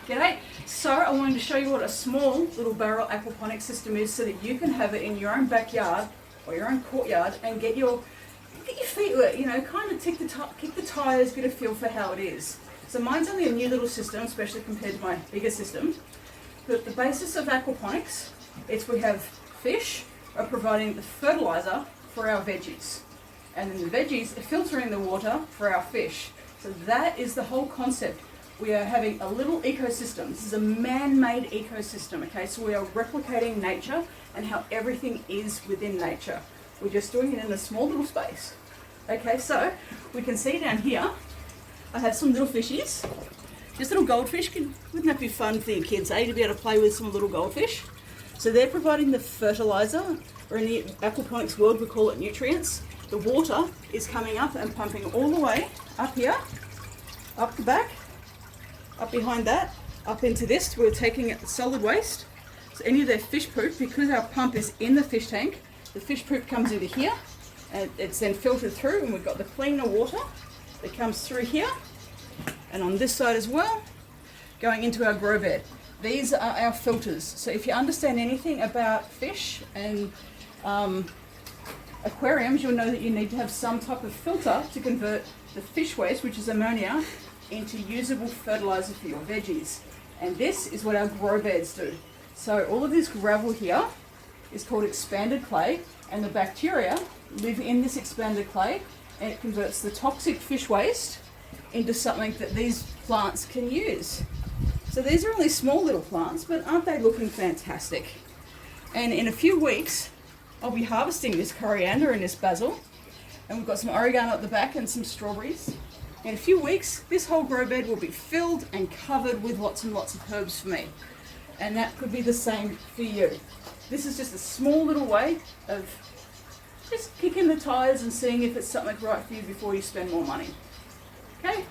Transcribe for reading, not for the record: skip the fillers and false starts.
G'day. So I wanted to show you what a small little barrel aquaponics system is so that you can have it in your own backyard or your own courtyard and get your feet wet, you know, kind of kick the tyres, get a feel for how it is. So mine's only a new little system, especially compared to my bigger system. But the basis of aquaponics is we have fish are providing the fertiliser for our veggies. And then the veggies are filtering the water for our fish. So that is the whole concept. We are having a little ecosystem. This is a man-made ecosystem, okay? So we are replicating nature and how everything is within nature. We're just doing it in a small little space. Okay, so we can see down here, I have some little fishies. Just little goldfish. Wouldn't that be fun for your kids, eh? To be able to play with some little goldfish. So they're providing the fertiliser, or in the aquaponics world we call it nutrients. The water is coming up and pumping all the way up here, up the back, up behind that, up into this. We're taking it solid waste. So any of their fish poop, because our pump is in the fish tank, the fish poop comes into here and it's then filtered through, and we've got the cleaner water that comes through here and on this side as well, going into our grow bed. These are our filters. So if you understand anything about fish and aquariums, you'll know that you need to have some type of filter to convert the fish waste, which is ammonia, into usable fertiliser for your veggies. And this is what our grow beds do. So all of this gravel here is called expanded clay, and the bacteria live in this expanded clay, and it converts the toxic fish waste into something that these plants can use. So these are only small little plants, but aren't they looking fantastic? And in a few weeks, I'll be harvesting this coriander and this basil, and we've got some oregano at the back and some strawberries. In a few weeks, this whole grow bed will be filled and covered with lots and lots of herbs for me. And that could be the same for you. This is just a small little way of just kicking the tires and seeing if it's something right for you before you spend more money. Okay?